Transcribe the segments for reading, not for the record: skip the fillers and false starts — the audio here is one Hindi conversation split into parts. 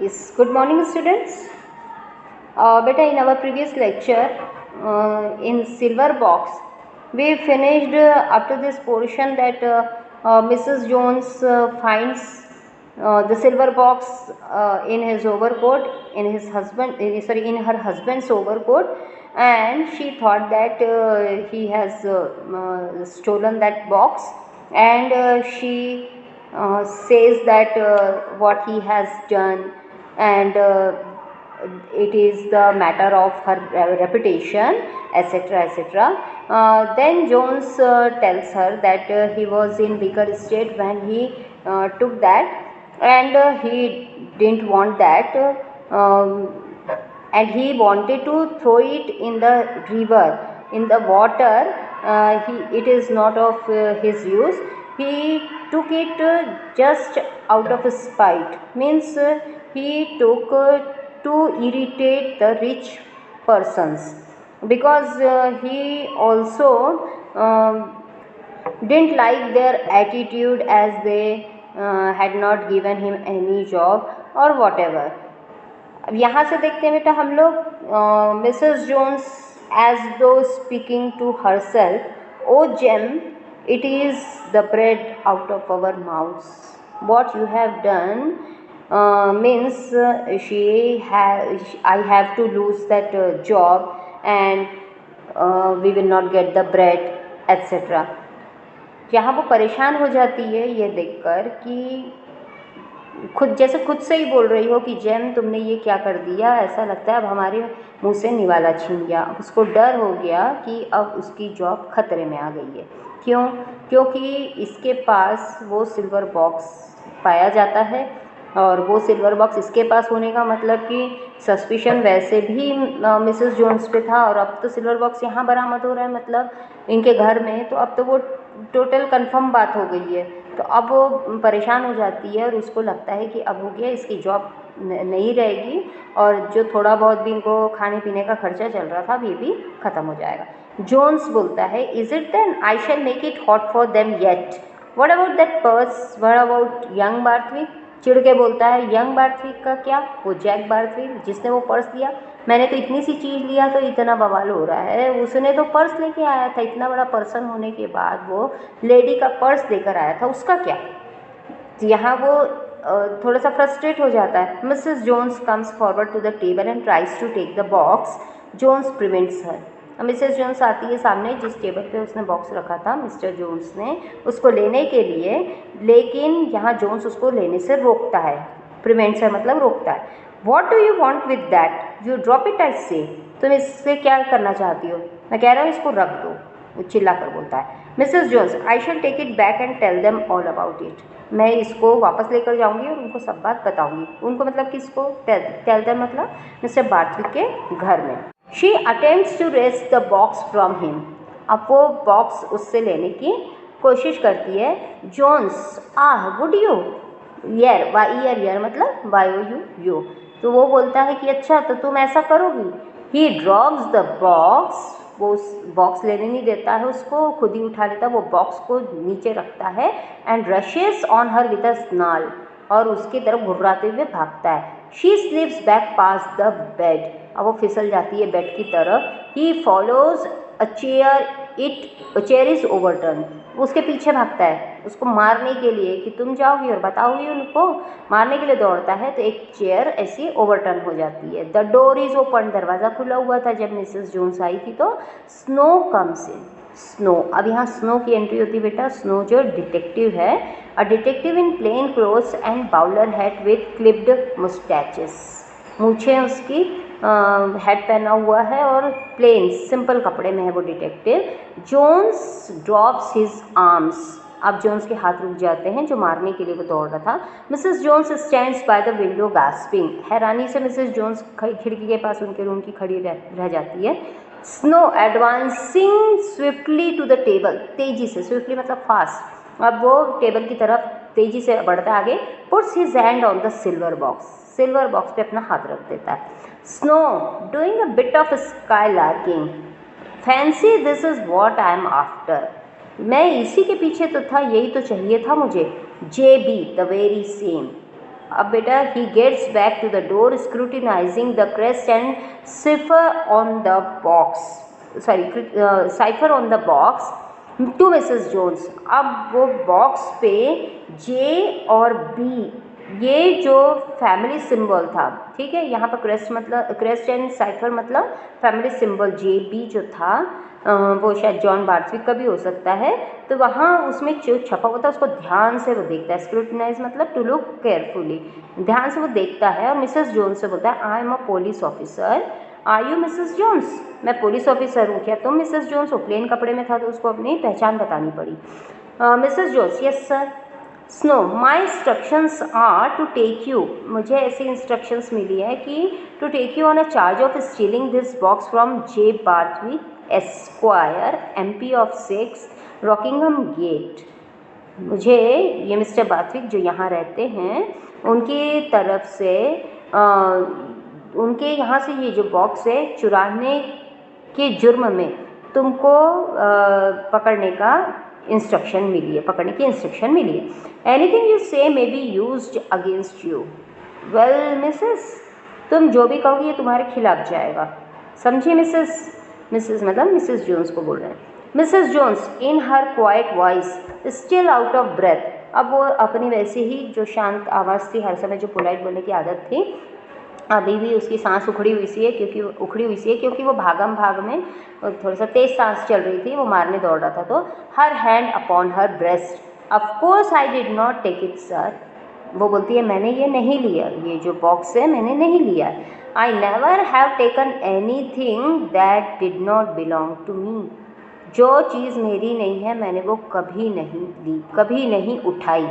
Yes, good morning, students. Beta, in our previous lecture, in silver box, we finished up to this portion that Mrs. Jones finds the silver box in his overcoat, in her husband's overcoat, and she thought that he has stolen that box, and she says that what he has done, and it is the matter of her reputation, etc., etc. Then Jones tells her that he was in bigger state when he took that, and he didn't want that, and he wanted to throw it in the river, in the water. It is not of his use. He took it just out of spite, means he took to irritate the rich persons, because he also didn't like their attitude, as they had not given him any job or whatever. अब यहाँ से देखते हैं बेटा हम लोग Mrs Jones as though speaking to her self, O Jem, it is the bread out of our mouths. What you have done means I have to lose that job, and we will not get the bread, etc. यहाँ वो परेशान हो जाती है ये देखकर कि खुद से ही बोल रही हो कि जेम तुमने ये क्या कर दिया, ऐसा लगता है अब हमारे मुंह से निवाला छीन गया। उसको डर हो गया कि अब उसकी जॉब खतरे में आ गई है। क्यों? क्योंकि इसके पास वो सिल्वर बॉक्स पाया जाता है, और वो सिल्वर बॉक्स इसके पास होने का मतलब कि सस्पिशन वैसे भी मिसेस जोन्स पे था, और अब तो सिल्वर बॉक्स यहाँ बरामद हो रहा है, मतलब इनके घर में, तो अब तो वो टोटल कंफर्म बात हो गई है। तो अब वो परेशान हो जाती है और उसको लगता है कि अब हो गया, इसकी जॉब नहीं रहेगी, और जो थोड़ा बहुत भी इनको खाने पीने का खर्चा चल रहा था अब ये भी ख़त्म हो जाएगा। जोन्स बोलता है, is it then I shall make it hot for them yet, what about that purse, what about young Barthwick. चिढ़ के बोलता है, यंग बार्थविक का क्या? वो जैक बार्थविक जिसने वो पर्स दिया, मैंने तो इतनी सी चीज़ लिया तो इतना बवाल हो रहा है, उसने तो पर्स लेके आया था, इतना बड़ा पर्सन होने के बाद वो लेडी का पर्स देकर आया था, उसका क्या? तो यहाँ वो थोड़ा सा फ्रस्ट्रेट हो जाता है। Mrs Jones comes forward to the table and tries to take the box, Jones prevents her. Mrs Jones आती है सामने, जिस टेबल पे उसने बॉक्स रखा था मिस्टर जोन्स ने, उसको लेने के लिए, लेकिन यहाँ जोन्स उसको लेने से रोकता है। प्रिवेंट्स है मतलब रोकता है। What do you want with that, you drop it I से, तुम इससे क्या करना चाहती हो? मैं कह रहा हूँ इसको रख दो, वो चिल्ला कर बोलता है। Mrs Jones, I shall take it back and tell them all about it, मैं इसको वापस लेकर जाऊंगी और उनको सब बात बताऊंगी। उनको मतलब किसको? टेल देम मतलब मिस्टर बार्थविक के घर में। She attempts to wrest the box from him, अब वो बॉक्स उससे लेने की कोशिश करती है। Jones, would you, yer, yer मतलब वाई यू, तो वो बोलता है कि अच्छा तो तुम ऐसा करोगी। ही ड्रॉप्स द बॉक्स, वो उस बॉक्स लेने नहीं देता है उसको, खुद ही उठा लेता है, वो बॉक्स को नीचे रखता है, and rushes on her with a snarl, और उसकी तरफ घुर्राते हुए भागता है। She slips back past the bed, अब वो फिसल जाती है बेड की तरफ। He follows a chair, chair is overturn, उसके पीछे भागता है उसको मारने के लिए कि तुम जाओगी और बताओगी उनको, मारने के लिए दौड़ता है, तो एक चेयर ऐसी ओवरटर्न हो जाती है। द डोर इज ओपन, दरवाज़ा खुला हुआ था जब मिसेस जोन्स आई थी। तो स्नो कम्स इन, स्नो, अब यहाँ स्नो की एंट्री होती है बेटा। स्नो जो डिटेक्टिव है, a detective in plain clothes and bowler hat with clipped moustaches, मूछें उसकी, हेड पहना हुआ है और प्लेन सिंपल कपड़े में है वो detective. Jones drops his arms, अब जोन्स के हाथ रुक जाते हैं जो मारने के लिए वो दौड़ रहा था। Mrs Jones stands by the window gasping, हैरानी से मिसेस जोन्स खिड़की के पास उनके रूम की खड़ी रह जाती है। Snow advancing swiftly to the table, तेजी से, स्विफ्टली मतलब फास्ट, अब वो टेबल की तरफ तेजी से बढ़ता आगे। Puts his hand on the silver box, silver box पे अपना हाथ रख देता है। Snow doing a bit of sky larking, fancy this is what I am after, मैं इसी के पीछे तो था, यही तो चाहिए था मुझे। J B the very same, अब बेटा he gets back to the door scrutinising the crest and cipher on the box cipher on the box to Mrs Jones. अब वो बॉक्स पे जे और बी, ये जो फैमिली सिंबल था, ठीक है, यहाँ पर क्रेस्ट एंड साइफर मतलब फैमिली सिंबल जे बी जो था, वो शायद जॉन बार्थविक का भी हो सकता है। तो वहाँ उसमें जो छपा हुआ था उसको ध्यान से वो देखता है, स्क्रूटिनाइज मतलब टू लुक केयरफुली, ध्यान से वो देखता है और मिसेस जोन्स से बोलता है I am a police officer, are you Mrs Jones? मैं पुलिस ऑफिसर हूँ, क्या तुम मिसेस जोन्स हो? प्लेन कपड़े में था तो उसको अपनी पहचान बतानी पड़ी। Mrs Jones, yes sir. Snow, my instructions are to take you, मुझे ऐसी इंस्ट्रक्शंस मिली है कि to take you on a charge of stealing this box from J Barthwick esquire MP of 6 Rockingham Gate. मुझे ये मिस्टर बार्थविक जो यहाँ रहते हैं उनकी तरफ से उनके यहाँ से ये जो बॉक्स है चुराने के जुर्म में तुमको पकड़ने का इंस्ट्रक्शन मिली है, पकड़ने की इंस्ट्रक्शन मिली है। Anything you say may be used against you. Well Mrs, तुम जो भी कहोगी ये तुम्हारे खिलाफ जाएगा, समझिए मिसेस? मिसेस मतलब मिसेस जोन्स को बोल रहे हैं। Mrs Jones in her quiet voice still out of breath. अब वो अपनी वैसे ही जो शांत आवाज़ थी, हर समय जो पोलाइट बोलने की आदत थी, अभी भी उसकी सांस उखड़ी हुई सी है क्योंकि वो भागम भाग में थोड़ा सा तेज़ सांस चल रही थी, वो मारने दौड़ रहा था। तो her hand upon her breast, of course I did not take it sir. वो बोलती है मैंने ये नहीं लिया, ये जो बॉक्स है मैंने नहीं लिया। I never have taken anything that did not belong to me. जो चीज़ मेरी नहीं है मैंने वो कभी नहीं ली, कभी नहीं उठाई।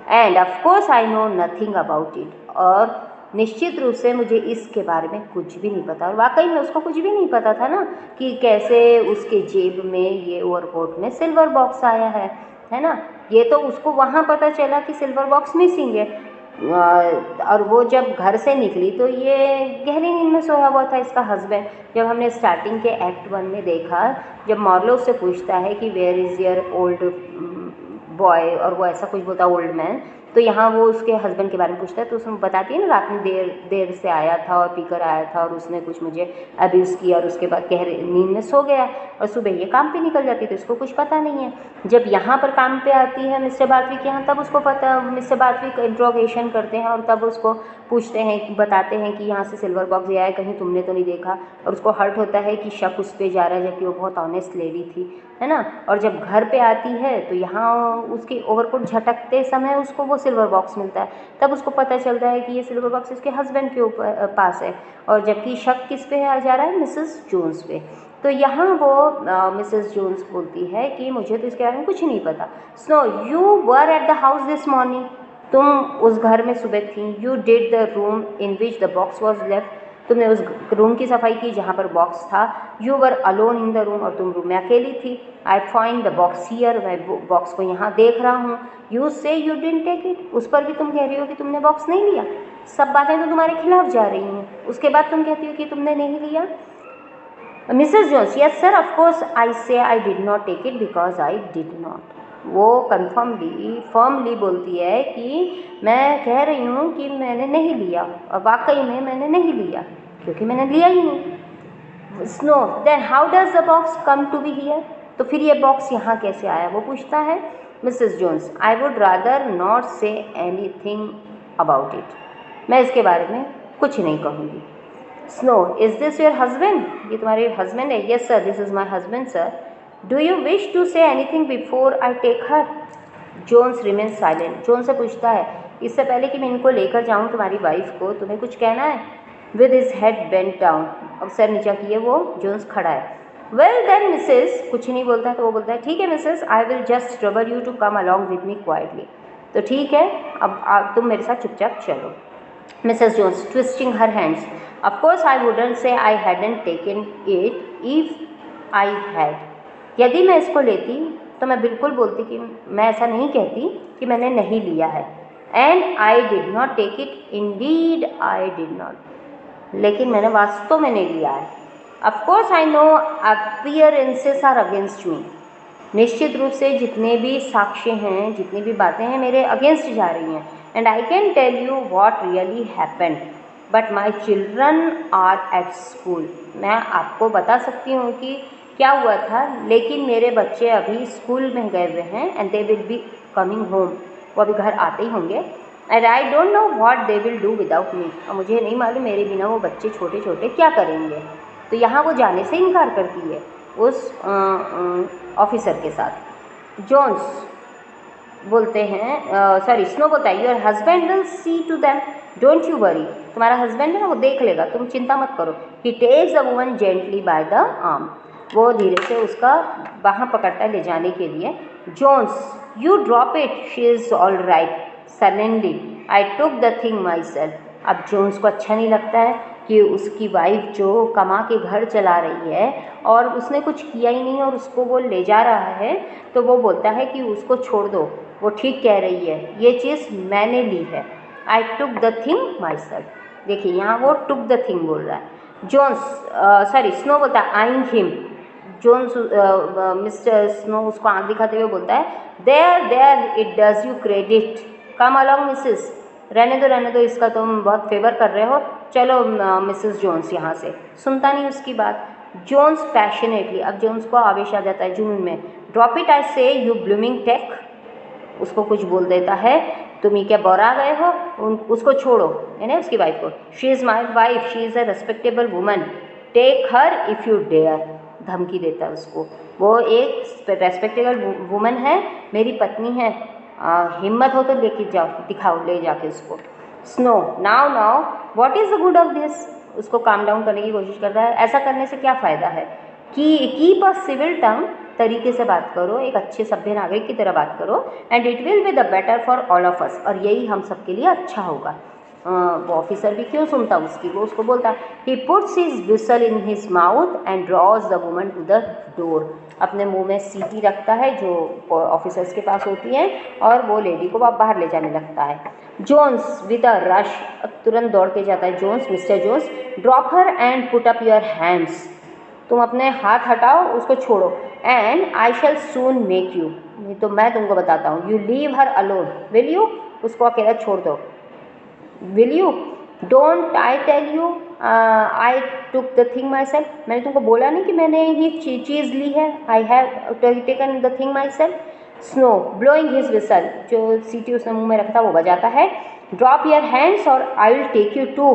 End of course I no nothing about it, और निश्चित रूप से मुझे इसके बारे में कुछ भी नहीं पता। और वाकई में उसको कुछ भी नहीं पता था ना कि कैसे उसके जेब में ये ओवरकोट में सिल्वर बॉक्स आया है ना। ये तो उसको वहाँ पता चला कि सिल्वर बॉक्स मिसिंग है, और वो जब घर से निकली तो ये गहरी नींद में सोया हुआ था इसका हस्बैंड। जब हमने स्टार्टिंग के एक्ट 1 में देखा, जब मार्लो उससे पूछता है कि where is your old boy, और वो ऐसा कुछ बोलता ओल्ड मैन, तो यहाँ वो उसके हस्बैंड के बारे में पूछता है तो उसमें बताती है ना रात में देर से आया था और पीकर आया था और उसने कुछ मुझे अब्यूज़ किया और उसके बाद गहरे नींद में सो गया और सुबह ये काम पे निकल जाती, तो इसको कुछ पता नहीं है। जब यहाँ पर काम पे आती है मिस्टर बार्थविक यहाँ, तब उसको पता, मिस्टर बार्थविक इंट्रोगेशन करते हैं और तब उसको पूछते हैं, बताते हैं कि यहाँ से सिल्वर बॉक्स गया है, कहीं तुमने तो नहीं देखा। और उसको हर्ट होता है कि शक उस पर जा रहा है, जबकि वो बहुत ऑनेस्ट लेडी थी, है ना। और जब घर पे आती है तो यहाँ उसकी ओवरकोट झटकते समय उसको वो सिल्वर बॉक्स मिलता है, तब उसको पता चलता है कि ये सिल्वर बॉक्स इसके हस्बैंड के पास है, और जबकि शक किस पे आ जा रहा है, मिसेस जोन्स पे। तो यहाँ वो मिसेस जोन्स बोलती है कि मुझे तो इसके बारे में कुछ नहीं पता। Snow, you were at the house this morning, तुम उस घर में सुबह थी। You did the room in which the box was left, तुमने उस रूम की सफाई की जहाँ पर बॉक्स था। You were alone in the room, और तुम रूम में अकेली थी। I find the box here, मैं बॉक्स को यहाँ देख रहा हूँ। यू से यू डिडंट टेक इट, उस पर भी तुम कह रही हो कि तुमने बॉक्स नहीं लिया। सब बातें तो तुम्हारे खिलाफ जा रही हैं, उसके बाद तुम कहती हो कि तुमने नहीं लिया। Mrs Jones, yes sir, of course I say I did not take it because I did not. वो फर्मली बोलती है कि मैं कह रही हूँ कि मैंने नहीं लिया, और वाकई में मैंने नहीं लिया क्योंकि मैंने लिया ही नहीं। Snow, then how does the box come to be here, तो फिर ये बॉक्स यहाँ कैसे आया, वो पूछता है। Mrs Jones, I would rather not say anything about it, मैं इसके बारे में कुछ नहीं कहूँगी। Snow, is this your husband, ये तुम्हारे हस्बैंड है? Yes sir, this is my husband sir. Do you wish to say anything before I take her? Jones remain silent. Jones से पूछता है, इससे पहले कि मैं इनको लेकर जाऊँ तुम्हारी वाइफ को, तुम्हें कुछ कहना है? With his head bent down, अब सर नीचा किए वो जोन्स खड़ा है। वेल देन मिसेस, कुछ नहीं बोलता है तो वो बोलता है ठीक है Mrs, I will just trouble you to come along with me quietly, तो ठीक है अब तुम मेरे साथ चुपचाप चलो। Mrs Jones twisting her hands, of course I wouldn't say I hadn't taken it if I had, यदि मैं इसको लेती तो मैं बिल्कुल बोलती कि मैं ऐसा नहीं कहती कि मैंने नहीं लिया है। And I did not take it, indeed I did not, लेकिन मैंने वास्तव में नहीं लिया है। Of course I know appearances are against me, निश्चित रूप से जितने भी साक्ष्य हैं, जितनी भी बातें हैं मेरे अगेंस्ट जा रही हैं, and I can tell you what really happened, but my children are at school. मैं आपको बता सकती हूँ कि क्या हुआ था, लेकिन मेरे बच्चे अभी स्कूल में गए हुए हैं and they will be coming home, वो अभी घर आते ही होंगे। And I don't know what they will do without me, और मुझे नहीं मालूम मेरे बिना वो बच्चे छोटे छोटे क्या करेंगे। तो यहाँ वो जाने से इनकार करती है उस ऑफिसर के साथ। जोन्स बोलते हैं, सॉरी स्नो बोलता है, your husband will see to them, don't you worry, तुम्हारा हस्बैंड है ना वो देख लेगा, तुम चिंता मत करो। He takes the woman gently by the arm, वो धीरे से उसका बाँह पकड़ता है ले जाने के लिए। Jones, you drop it, she is all right, suddenly I took the thing myself. अब जोन्स को अच्छा नहीं लगता है कि उसकी वाइफ जो कमा के घर चला रही है और उसने कुछ किया ही नहीं और उसको वो ले जा रहा है, तो वो बोलता है कि उसको छोड़ दो, वो ठीक कह रही है, ये चीज़ मैंने ली है। I took the thing myself. देखिए यहाँ वो टुक द थिंग बोल रहा है। जोन्स सॉरी स्नो बोलता है eyeing him. Jones Mr Snow उसको आँख दिखाते हुए बोलता है, there there it does you credit, come along Mrs, रहने दो इसका, तुम बहुत फेवर कर रहे हो, चलो मिसेस जोन्स यहाँ से। सुनता नहीं उसकी बात। जोन्स पैशनेटली, अब जोन्स को आवेश आ जाता है जुनून में, ड्रॉप इट आई से यू ब्लूमिंग टेक, उसको कुछ बोल देता है, तुम ही क्या बौरा गए हो, उसको छोड़ो, यानी उसकी वाइफ को। She is my wife, she is a respectable woman, take her if you dare, धमकी देता है उसको। वो एक रेस्पेक्टेबल वुमन है, मेरी पत्नी है, हिम्मत हो तो लेके जाओ, दिखाओ ले जाके उसको। Snow, now what is the good of this, उसको काम डाउन करने की कोशिश करता है। ऐसा करने से क्या फ़ायदा है कि कीप अ सिविल टंग, तरीके से बात करो, एक अच्छे सभ्य नागरिक की तरह बात करो, and it will be the better for all of us, और यही हम सब के लिए अच्छा होगा। वो ऑफिसर भी क्यों सुनता उसकी, वो उसको बोलता, he puts his whistle in his mouth and draws the woman to the door, अपने मुंह में सीटी रखता है जो ऑफिसर्स के पास होती है, और वो लेडी को बाहर ले जाने लगता है। जोन्स विद अ रश, तुरंत दौड़ के जाता है Jones, Mr Jones, drop her and put up your hands, तुम अपने हाथ हटाओ, उसको छोड़ो, and I shall soon make you, नहीं तो मैं तुमको बताता हूँ, you leave her alone, will you, उसको अकेला छोड़ दो, will you, don't I tell you I took the thing myself, मैंने तुमको बोला नहीं कि मैंने ये चीज़ ली है, I have taken the thing my self. Snow blowing his whistle, जो सीटी उसने मुंह में रखा था वो बजाता है। ड्रॉप योर हैंड्स और I will take you to,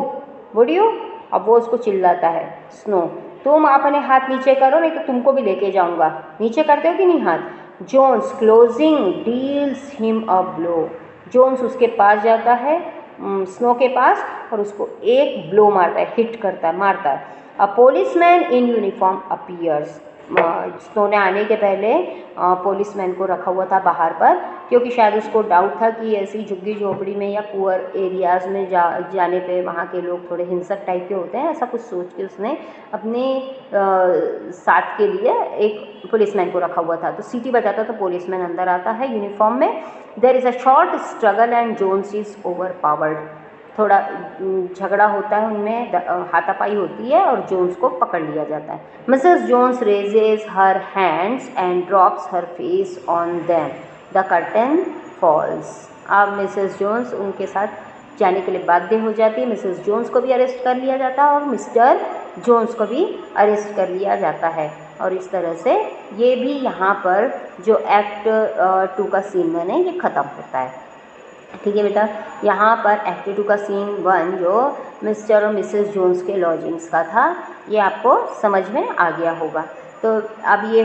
would you, अब वो उसको चिल्लाता है स्नो, तुम अपने हाथ नीचे करो नहीं तो तुमको भी लेके जाऊंगा, नीचे करते हो कि नहीं हाथ। Jones closing deals him a blow, Jones उसके पास जाता है, स्नो के पास, और उसको एक ब्लो मारता है, हिट करता है, मारता है। A policeman in uniform appears, snow ने आने के पहले पुलिसमैन को रखा हुआ था बाहर पर, क्योंकि शायद उसको डाउट था कि ऐसी झुग्गी झोपड़ी में या पुअर एरियाज़ में जाने पे वहाँ के लोग थोड़े हिंसक टाइप के होते हैं, ऐसा कुछ सोच के उसने अपने साथ के लिए एक पुलिसमैन को रखा हुआ था। तो सीटी बजाता तो पुलिसमैन अंदर आता है यूनिफॉर्म में। There is a short struggle and Jones is overpowered, थोड़ा झगड़ा होता है उनमें, हाथापाई होती है और जोन्स को पकड़ लिया जाता है। Mrs Jones raises her hands and drops her face on them, the curtain falls. अब मिसेस जोन्स उनके साथ जाने के लिए बाध्य हो जाती है, मिसेस जोन्स को भी अरेस्ट कर लिया जाता है और मिस्टर जोन्स को भी अरेस्ट कर लिया जाता है, और इस तरह से ये भी यहाँ पर जो एक्ट 2 का सीन 1 है ये ख़त्म होता है। ठीक है बेटा, यहाँ पर एक्ट 2 का सीन 1 जो मिस्टर और मिसेस जोन्स के लॉजिंग्स का था, ये आपको समझ में आ गया होगा। तो अब ये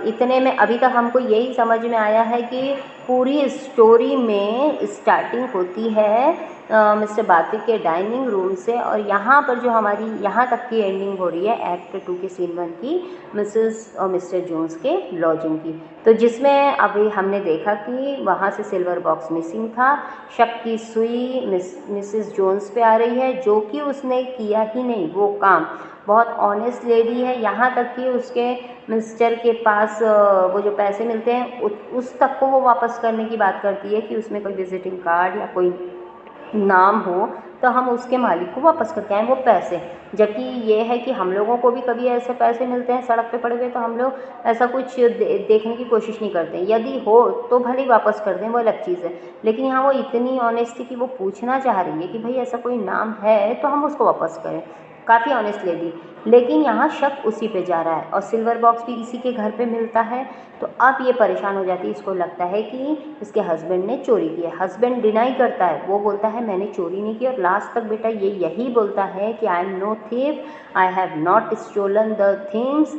इतने में अभी तक हमको यही समझ में आया है कि पूरी स्टोरी में स्टार्टिंग होती है मिस्टर बातिक के डाइनिंग रूम से, और यहाँ पर जो हमारी यहाँ तक की एंडिंग हो रही है एक्ट 2 के सीन 1 की, मिसेस और मिस्टर जोन्स के लॉजिंग की। तो जिसमें अभी हमने देखा कि वहाँ से सिल्वर बॉक्स मिसिंग था, शक की सुई मिसेस जोन्स पे आ रही है, जो कि उसने किया ही नहीं वो काम, बहुत ऑनेस्ट लेडी है, यहाँ तक कि उसके मिस्टर के पास वो जो पैसे मिलते हैं उस तक को वो वापस करने की बात करती है कि उसमें कोई विजिटिंग कार्ड या कोई नाम हो तो हम उसके मालिक को वापस करके आएँ वो पैसे। जबकि ये है कि हम लोगों को भी कभी ऐसे पैसे मिलते हैं सड़क पे पड़े हुए, तो हम लोग ऐसा कुछ देखने की कोशिश नहीं करते हैं। यदि हो तो भले ही वापस कर दें, वो अलग चीज़ है। लेकिन यहाँ वो इतनी ऑनेस्ट थी कि वो पूछना चाह रही है कि भाई ऐसा कोई नाम है तो हम उसको वापस करें। काफ़ी ऑनेस्ट लेडी। लेकिन यहाँ शक उसी पे जा रहा है और सिल्वर बॉक्स भी इसी के घर पे मिलता है। तो अब ये परेशान हो जाती है, इसको लगता है कि इसके हस्बैंड ने चोरी की है। हस्बैंड डिनाई करता है, वो बोलता है मैंने चोरी नहीं की, और लास्ट तक बेटा ये यही बोलता है कि I am no thief, I have not stolen the things.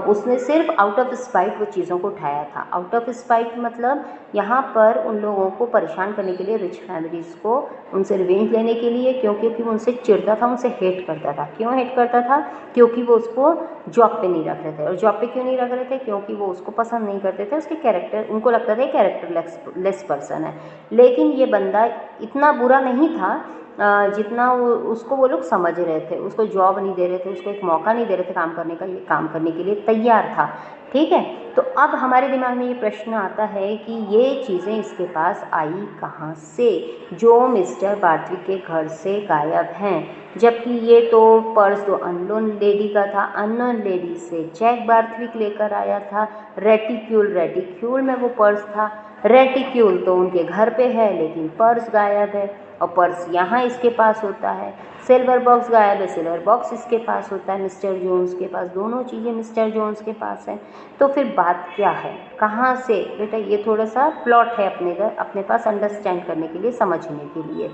उसने सिर्फ आउट ऑफ स्पाइट वो चीज़ों को उठाया था। आउट ऑफ स्पाइट मतलब यहाँ पर उन लोगों को परेशान करने के लिए, रिच फैमिलीज़ को उनसे रिवेंज लेने के लिए, क्योंकि वो उनसे चिढ़ता था, उनसे हेट करता था। क्यों हेट करता था? क्योंकि वो उसको जॉब पे नहीं रख रहे थे। और जॉब पे क्यों नहीं रख रहे थे? क्योंकि वो उसको पसंद नहीं करते थे, उसके कैरेक्टर, उनको लगता था कैरेक्टर लेस पर्सन है। लेकिन ये बंदा इतना बुरा नहीं था जितना उसको वो लोग समझ रहे थे। उसको जॉब नहीं दे रहे थे, उसको एक मौका नहीं दे रहे थे काम करने का, ये काम करने के लिए तैयार था। ठीक है, तो अब हमारे दिमाग में ये प्रश्न आता है कि ये चीज़ें इसके पास आई कहाँ से, जो मिस्टर बार्थविक के घर से गायब हैं। जबकि ये तो पर्स तो अननोन लेडी का था, अननोन लेडी से जैक बार्थविक लेकर आया था। रेटिक्यूल में वो पर्स था। रेटिक्यूल तो उनके घर पे है, लेकिन पर्स गायब है, और पर्स यहाँ इसके पास होता है। सिल्वर बॉक्स गायब है, सिल्वर बॉक्स इसके पास होता है, मिस्टर जोन्स के पास। दोनों चीज़ें मिस्टर जोन्स के पास हैं। तो फिर बात क्या है, कहाँ से? बेटा ये थोड़ा सा प्लॉट है अपने पास अंडरस्टैंड करने के लिए, समझने के लिए।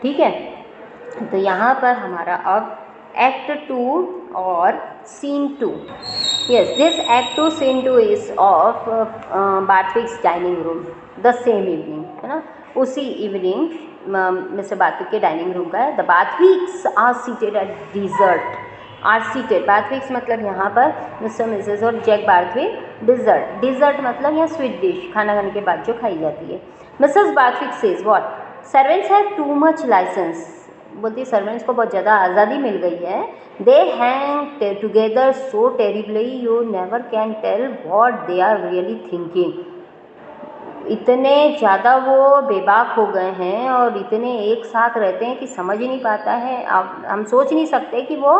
ठीक है, तो यहाँ पर हमारा अब एक्ट 2 और scene 2। Yes, this act 2 scene 2 is of Barthwick's dining room, the same evening, है ना? उसी इवनिंग मिस्टर बार्थविक के डाइनिंग रूम का है। The Barthwicks are seated at dessert, are seated, Barthwicks मतलब यहाँ पर मिस्टर मिसेस और जैक बार्थविक। डिज़र्ट मतलब यहाँ स्वीट डिश, खाना खाने के बाद जो खाई जाती है। Mrs Barthwick says what, servants have too much licence, बोलती है सर्वेंट्स को बहुत ज़्यादा आज़ादी मिल गई है। They hang together so terribly you never can tell what they are really thinking. इतने ज़्यादा वो बेबाक हो गए हैं और इतने एक साथ रहते हैं कि समझ ही नहीं पाता है। अब हम सोच नहीं सकते कि वो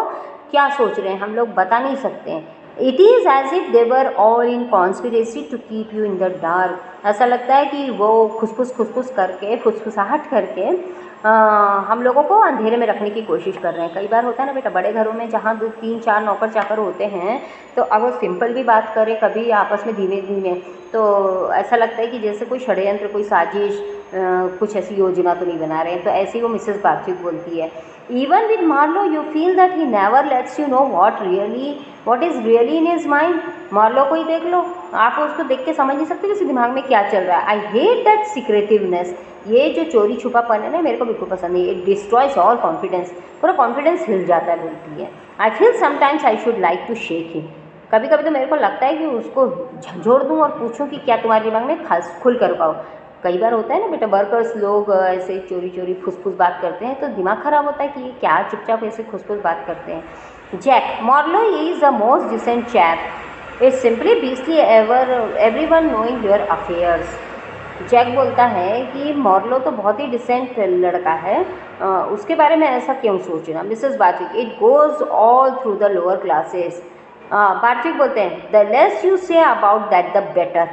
क्या सोच रहे हैं, हम लोग बता नहीं सकते हैं। It is as if they were all in conspiracy to keep you in the dark. ऐसा लगता है कि वो खुसफुस करके, फुसफुसाहट करके हम लोगों को अंधेरे में रखने की कोशिश कर रहे हैं। कई बार होता है ना बेटा, बड़े घरों में जहाँ 2 3 4 नौकर चाकर होते हैं, तो अब वो सिंपल भी बात करें कभी आपस में धीमे धीमे, तो ऐसा लगता है कि जैसे कोई षड्यंत्र, कोई साजिश, कुछ ऐसी योजना तो नहीं बना रहे हैं। तो ऐसी वो मिसेस बार्थविक बोलती है, even with Marlow you feel that he never lets you know what is really in his mind. Marlow को ही देख लो, आप उसको देख के समझ नहीं सकते कि उसके दिमाग में क्या चल रहा है। आई हेट दैट सिक्रेटिवनेस, ये जो चोरी छुपापन है ना, मेरे को बिल्कुल पसंद नहीं। इट डिस्ट्रॉयज ऑल कॉन्फिडेंस, पूरा कॉन्फिडेंस हिल जाता है, बोलती है। I feel sometimes I should like to shake him, कभी कभी तो मेरे को लगता है कि उसको झंझोड़ दूँ और पूछूं कि क्या तुम्हारे दिमाग में खुल कर पाओ। कई बार होता है ना बेटा, वर्कर्स लोग ऐसे चोरी फुसफुस बात करते हैं, तो दिमाग ख़राब होता है कि ये क्या चुपचाप ऐसे खुसफुस बात करते हैं। Jack, Marlow is the most decent chap, it's simply beastly everyone knowing your affairs. Jack बोलता है कि मार्लो तो बहुत ही डिसेंट लड़का है, उसके बारे में ऐसा क्यों सोच रहा। Mrs Barthwick, it goes all through the lower classes. Barthwick बोलते हैं, the less you say about that the better.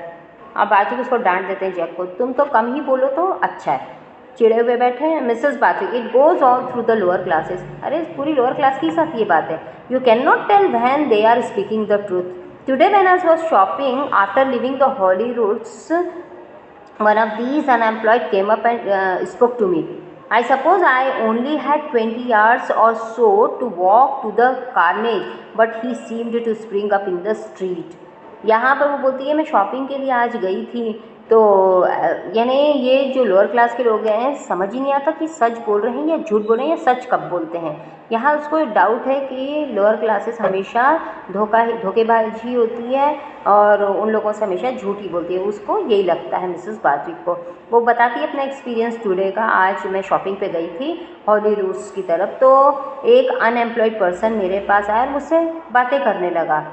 अब बार्थविक उसको डांट देते हैं जैक को, तुम तो कम ही बोलो तो अच्छा है। चिड़े हुए बैठे हैं। Mrs Barthwick, it goes all through the lower classes, अरे पूरी लोअर क्लास के साथ ये बात है। You can not tell when they are speaking the truth. Today when I was shopping after leaving the Holly Roots, one of these unemployed came up and spoke to me. I suppose I only had 20 yards or so to walk to the carnage, but he seemed to spring up in the street. यहाँ पर वो बोलती है मैं शॉपिंग के लिए आज गई थी, तो यानी ये जो लोअर क्लास के लोग हैं समझ ही नहीं आता कि सच बोल रहे हैं या झूठ बोल रहे हैं या सच कब बोलते हैं। यहाँ उसको डाउट है कि लोअर क्लासेस हमेशा धोखेबाजी होती है और उन लोगों से हमेशा झूठ ही बोलती है, उसको यही लगता है मिसेस बार्थविक को। वो बताती है अपना एक्सपीरियंस टुडे का, आज मैं शॉपिंग पे गई थी हॉली रूट्स की तरफ, तो एक अनएम्प्लॉयड पर्सन मेरे पास आया और मुझसे बातें करने लगा।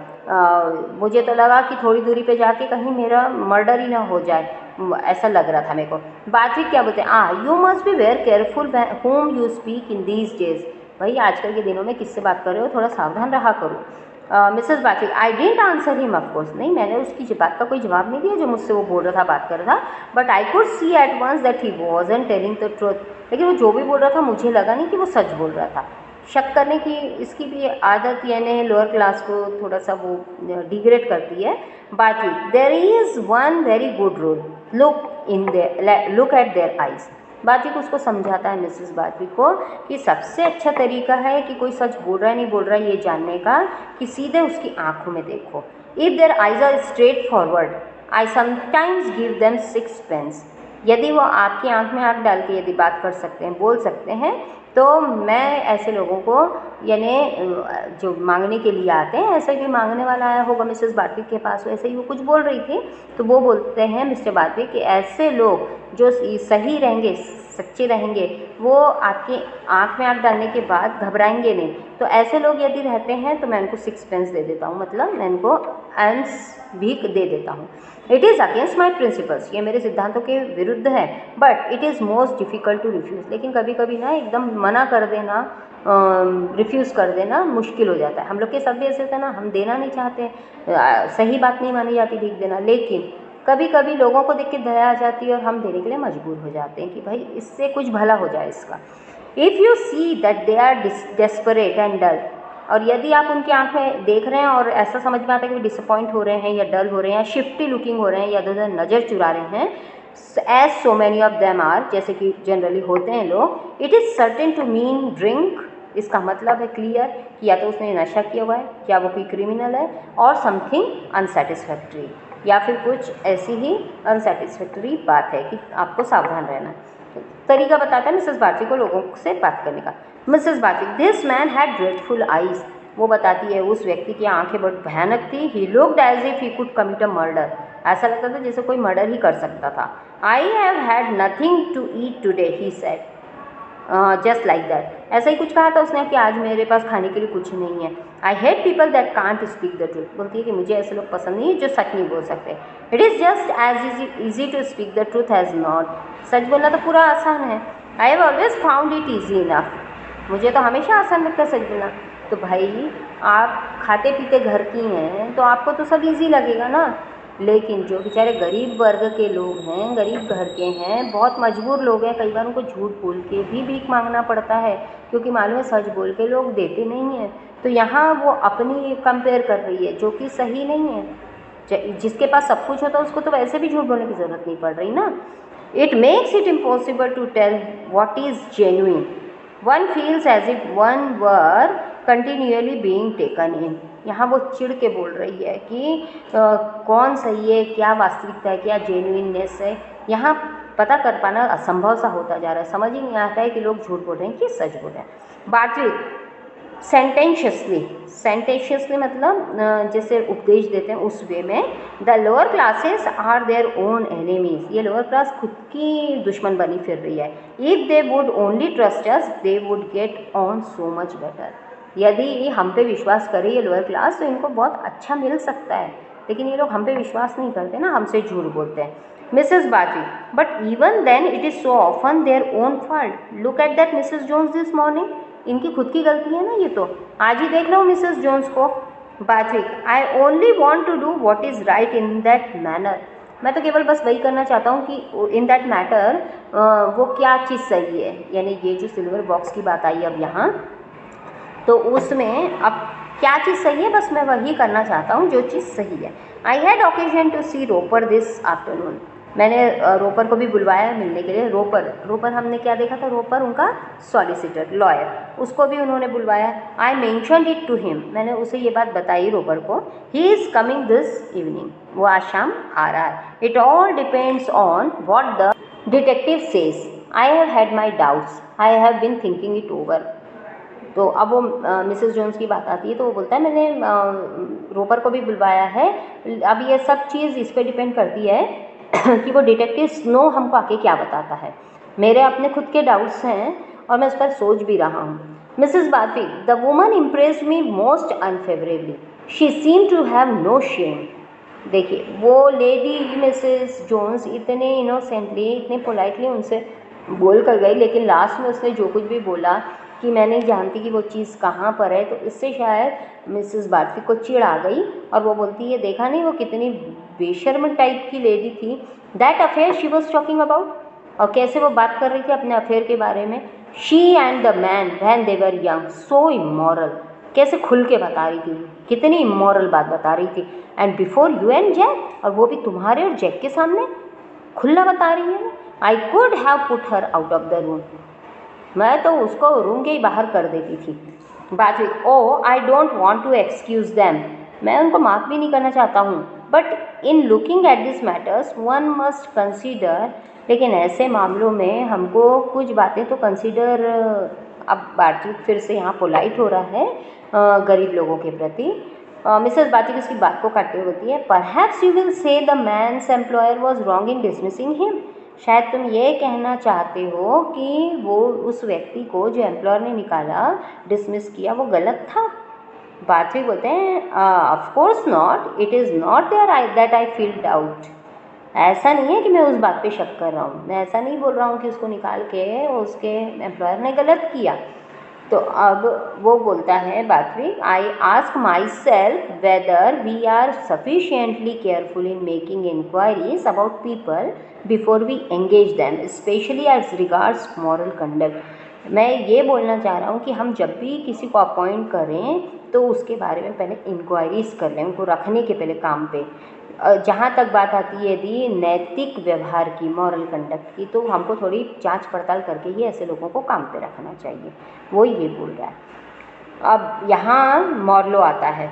मुझे तो लगा कि थोड़ी दूरी पे जाके कहीं मेरा मर्डर ही ना हो जाए, ऐसा लग रहा था मेरे को। बातचीत क्या बोलते हैं, you must be very careful home you speak in these days. भाई आजकल के दिनों में किससे बात कर रहे हो, थोड़ा सावधान रहा करो। मिसेस बातचीत, आई डेंट आंसर हिम ऑफकोर्स, नहीं मैंने उसकी बात का कोई जवाब नहीं दिया जो मुझसे वो बोल रहा था, बात कर रहा था। But I could see at once that he wasn't telling the truth, लेकिन वो जो भी बोल रहा था मुझे लगा नहीं कि वो सच बोल रहा था। शक करने की इसकी भी आदत यानी लोअर क्लास को थोड़ा सा वो डिग्रेड करती है। बातचीत, there is one very good rule, look at their eyes. बातचीत उसको समझाता है मिसेस बातचीत को कि सबसे अच्छा तरीका है कि कोई सच बोल रहा है नहीं बोल रहा है ये जानने का कि सीधे उसकी आंखों में देखो। If their eyes are straightforward I sometimes give them 6 pence. यदि वो आपकी आंख में आंख डाल के यदि बात कर सकते हैं, बोल सकते हैं, तो मैं ऐसे लोगों को यानी जो मांगने के लिए आते हैं, ऐसे भी मांगने वाला आया होगा मिसेस बाटवी के पास, वैसे ही वो कुछ बोल रही थी, तो वो बोलते हैं मिस्टर बाटवी कि ऐसे लोग जो सही रहेंगे, सच्चे रहेंगे, वो आपकी आंख में आंख डालने के बाद घबराएंगे नहीं। तो ऐसे लोग यदि रहते हैं तो मैं उनको 6 पेंस दे देता हूँ, मतलब मैं उनको एंस भी दे देता हूँ। It is against my principles, ये मेरे सिद्धांतों के विरुद्ध है, but it is most difficult to refuse. लेकिन कभी कभी ना एकदम मना कर देना, रिफ्यूज़ कर देना मुश्किल हो जाता है। हम लोग के साथ भी ऐसे होता है ना, हम देना नहीं चाहते, सही बात नहीं मानी जाती भीख देना, लेकिन कभी कभी लोगों को देख के दया आ जाती है और हम देने के लिए मजबूर हो जाते हैं कि भाई इससे कुछ भला हो जाए इसका। If you see that they are desperate and dull, और यदि आप उनकी आंख में देख रहे हैं और ऐसा समझ में आता है कि वो डिसअपॉइंट हो रहे हैं या डल हो रहे हैं या शिफ्टी लुकिंग हो रहे हैं या उधर नज़र चुरा रहे हैं, as so many of them are, जैसे कि जनरली होते हैं लोग, it is certain to mean drink. इसका मतलब है क्लियर कि या तो उसने नशा किया हुआ है, या वो कोई क्रिमिनल है, और समथिंग अनसेटिस्फैक्ट्री, या फिर कुछ ऐसी ही अनसेटिस्फैक्ट्री बात है कि आपको सावधान रहना है। तरीका बताता है मिसेस बाची को लोगों से बात करने का। मिसेस बाची, this man had dreadful eyes, वो बताती है उस व्यक्ति की आंखें बहुत भयानक थी। He looked as if he could commit a murder, ऐसा लगता था जैसे कोई मर्डर ही कर सकता था। I have had nothing to eat today he said, just like that, ऐसा ही कुछ कहा था उसने कि आज मेरे पास खाने के लिए कुछ नहीं है। I hate people that can't speak the truth, बोलती है कि मुझे ऐसे लोग पसंद नहीं है जो सच नहीं बोल सकते। It is just as easy to speak the truth as not, सच बोलना तो पूरा आसान है। I have always found it easy enough, मुझे तो हमेशा आसान लगता है सच बोलना। तो भाई आप खाते पीते घर की हैं तो आपको तो सब ईजी लगेगा ना, लेकिन जो बेचारे गरीब वर्ग के लोग हैं, गरीब घर के हैं, बहुत मजबूर लोग हैं, कई बार उनको झूठ बोल के भी भीख मांगना पड़ता है, क्योंकि मालूम है सच बोल के लोग देते नहीं हैं। तो यहाँ वो अपनी कंपेयर कर रही है जो कि सही नहीं है। जिसके पास सब कुछ होता है उसको तो वैसे भी झूठ बोलने की ज़रूरत नहीं पड़ रही ना। It makes it impossible to tell what is genuine, one feels as if one were continually being taken in. यहाँ वो चिढ़ के बोल रही है कि कौन सही है, क्या वास्तविकता है, क्या जेन्युइननेस है, यहाँ पता कर पाना असंभव सा होता जा रहा है। समझ ही नहीं आता है कि लोग झूठ बोल रहे हैं कि सच बोल रहे हैं। बातचीत, सेंटेंशियसली मतलब जैसे उपदेश देते हैं उस वे में। The lower classes are their own enemies, ये लोअर क्लास खुद की दुश्मन बनी फिर रही है। If they would only trust us they would get on so much better, यदि हम पे विश्वास करे ये लोअर क्लास तो इनको बहुत अच्छा मिल सकता है, लेकिन ये लोग हम पे विश्वास नहीं करते ना, हमसे झूठ बोलते हैं। मिसेस बाजी, but even then it is so often their own fault, look at that Mrs Jones this morning, इनकी खुद की गलती है ना ये तो, आज ही देख लो मिसेस जोन्स को। बाजी, I only want to do what is right in that manner, मैं तो केवल बस वही करना चाहता हूँ कि इन दैट मैटर वो क्या चीज़ सही है, यानी ये जो सिल्वर बॉक्स की बात आई अब यहाँ, तो उसमें अब क्या चीज़ सही है बस मैं वही करना चाहता हूँ जो चीज़ सही है। I had occasion to see Roper this afternoon, मैंने रोपर को भी बुलवाया मिलने के लिए। रोपर हमने क्या देखा था, रोपर उनका सॉलिसिटर लॉयर, उसको भी उन्होंने बुलवाया। I mentioned it to him, मैंने उसे ये बात बताई रोपर को। He is coming this evening, वो आज शाम आ रहा है। It all depends on what the detective says, I have had my doubts, I have been thinking it over. तो अब वो मिसेस जोन्स की बात आती है तो वो बोलता है मैंने रोपर को भी बुलवाया है। अब ये सब चीज़ इस पर डिपेंड करती है कि वो डिटेक्टिव स्नो हमको आके क्या बताता है। मेरे अपने खुद के डाउट्स हैं और मैं उस पर सोच भी रहा हूँ। मिसेस बाथी, the woman impressed me most unfavourably, she seem to have no shame. देखिए वो लेडी मिसेस जोन्स इतने इनोसेंटली, इतने पोलाइटली उनसे बोल कर गई, लेकिन लास्ट में उसने जो कुछ भी बोला कि मैं नहीं जानती कि वो चीज़ कहाँ पर है, तो इससे शायद मिसेस बार्टली को चिढ़ आ गई और वो बोलती है देखा नहीं वो कितनी बेशर्म टाइप की लेडी थी। That affair she was talking about, और कैसे वो बात कर रही थी अपने अफेयर के बारे में। She and the man when they were young so immoral, कैसे खुल के बता रही थी, कितनी इमोरल बात बता रही थी। And before you and Jack, और वो भी तुम्हारे और जैक के सामने खुला बता रही है। I could have put her out of the room, मैं तो उसको रूम के ही बाहर कर देती थी। बात हुई, oh I don't want to excuse them, मैं उनको माफ़ भी नहीं करना चाहता हूँ, but in looking at this matters one must consider, लेकिन ऐसे मामलों में हमको कुछ बातें तो कंसीडर, अब बातचीत फिर से यहाँ पोलाइट हो रहा है गरीब लोगों के प्रति। मिसेस बातचीत इसकी बात को काटते हुए होती है, perhaps you will say the man's employer was wrong in dismissing him, शायद तुम ये कहना चाहते हो कि वो उस व्यक्ति को जो एम्प्लॉयर ने निकाला, डिसमिस किया, वो गलत था। बातचीत बोलते हैं of course not, it is not there that I feel doubt, ऐसा नहीं है कि मैं उस बात पे शक कर रहा हूँ, मैं ऐसा नहीं बोल रहा हूँ कि उसको निकाल के उसके एम्प्लॉयर ने गलत किया। तो अब वो बोलता है Barthwick, I ask myself whether we are sufficiently careful in making enquiries about people before we engage them, specially as regards moral conduct. मैं ये बोलना चाह रहा हूँ कि हम जब भी किसी को अपॉइंट करें तो उसके बारे में पहले इंक्वायरीज कर लें, उनको रखने के पहले काम पे। जहाँ तक बात आती है यदि नैतिक व्यवहार की, मॉरल कंडक्ट की, तो हमको थोड़ी जांच पड़ताल करके ही ऐसे लोगों को काम पे रखना चाहिए, वो ये बोल रहा है। अब यहाँ मॉर्लो आता है,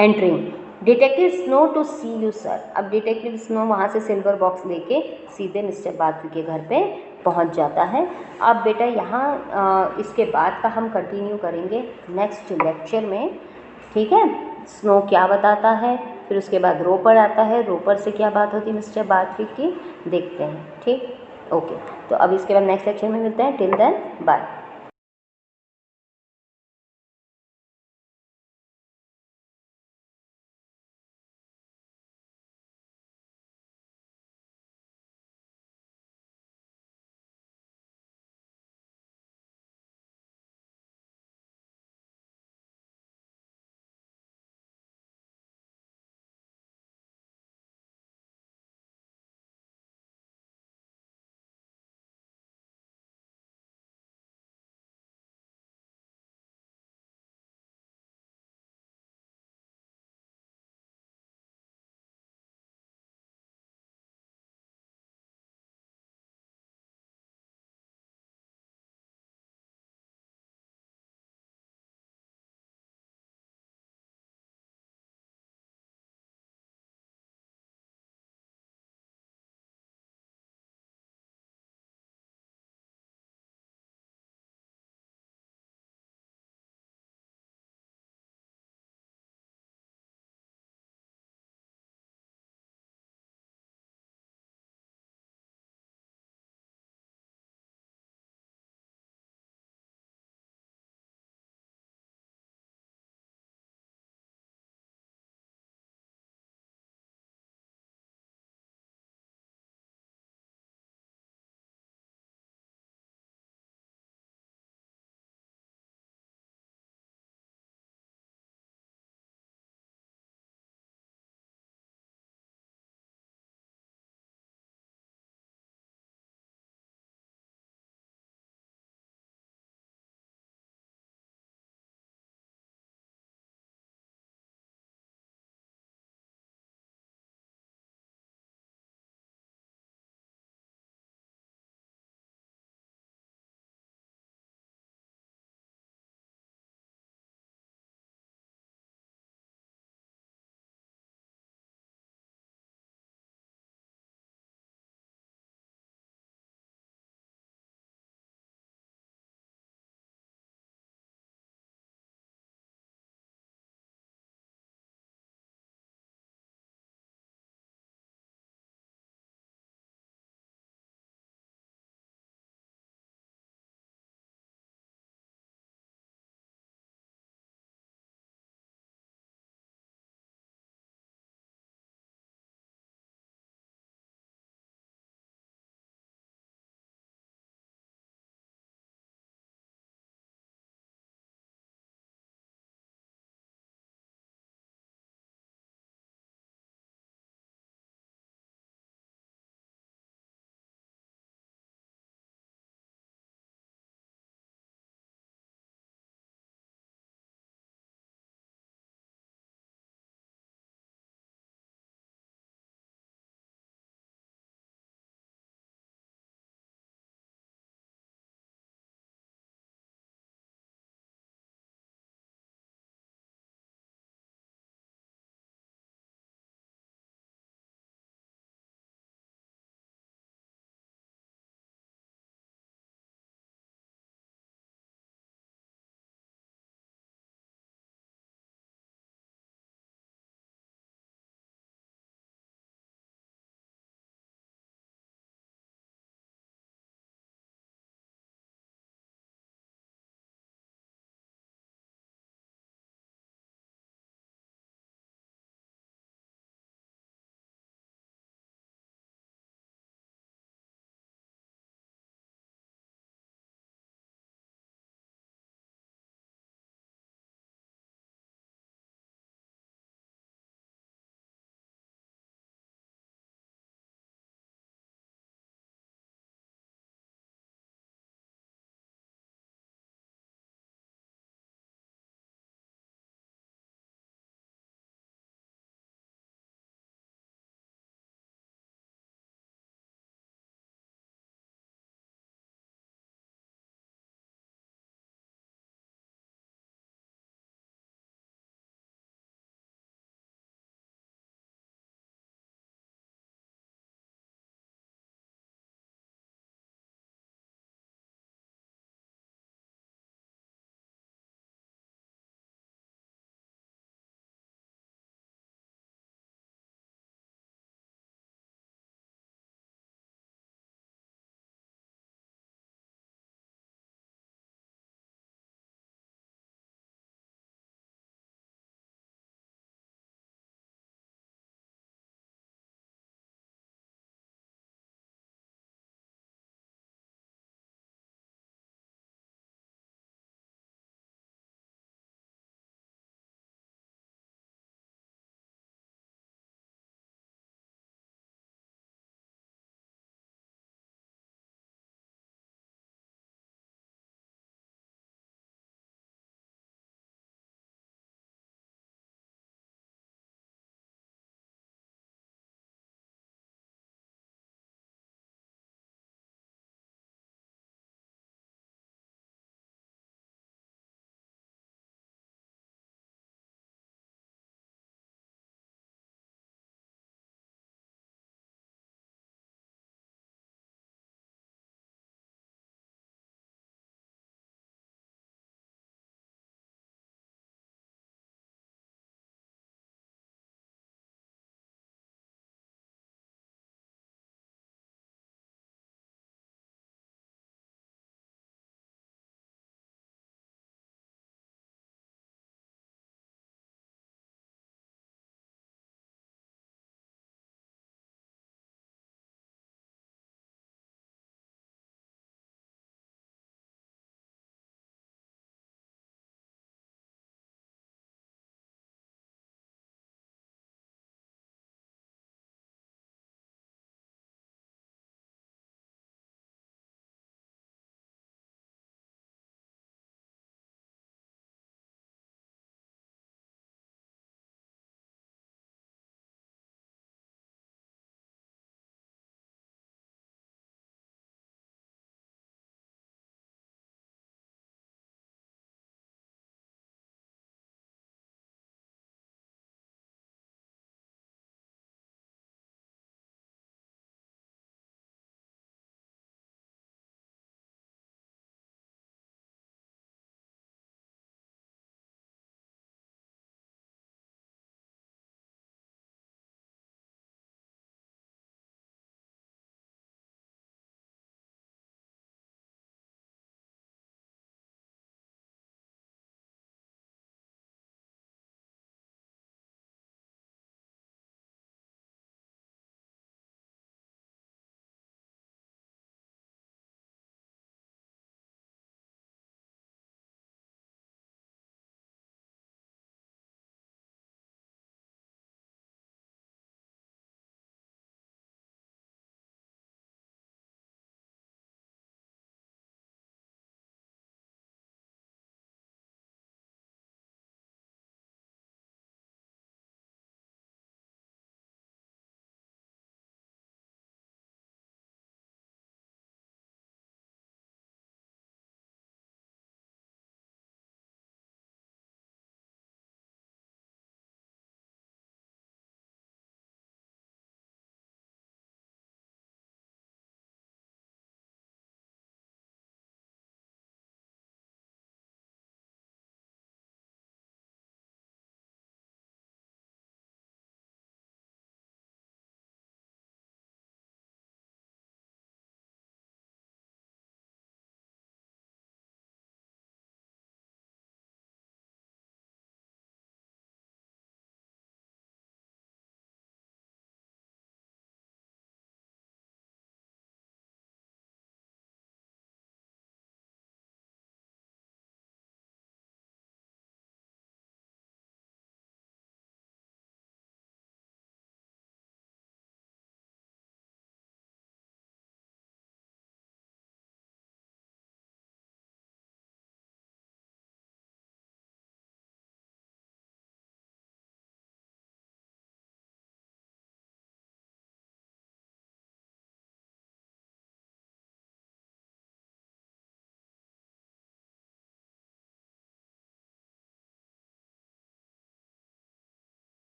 entering detective Snow to see you sir. अब डिटेक्टिव स्नो वहाँ से सिल्वर बॉक्स लेके सीधे मिस्टर बाथवी के घर पे पहुँच जाता है। अब बेटा यहाँ इसके बाद का हम कंटिन्यू करेंगे नेक्स्ट लेक्चर में, ठीक है। स्नो क्या बताता है, फिर उसके बाद रोपर आता है, रोपर से क्या बात होती है मिस्टर बाथवी की, देखते हैं, ठीक, ओके। तो अब इसके बाद नेक्स्ट लेक्चर में मिलते हैं, टिल देन बाय।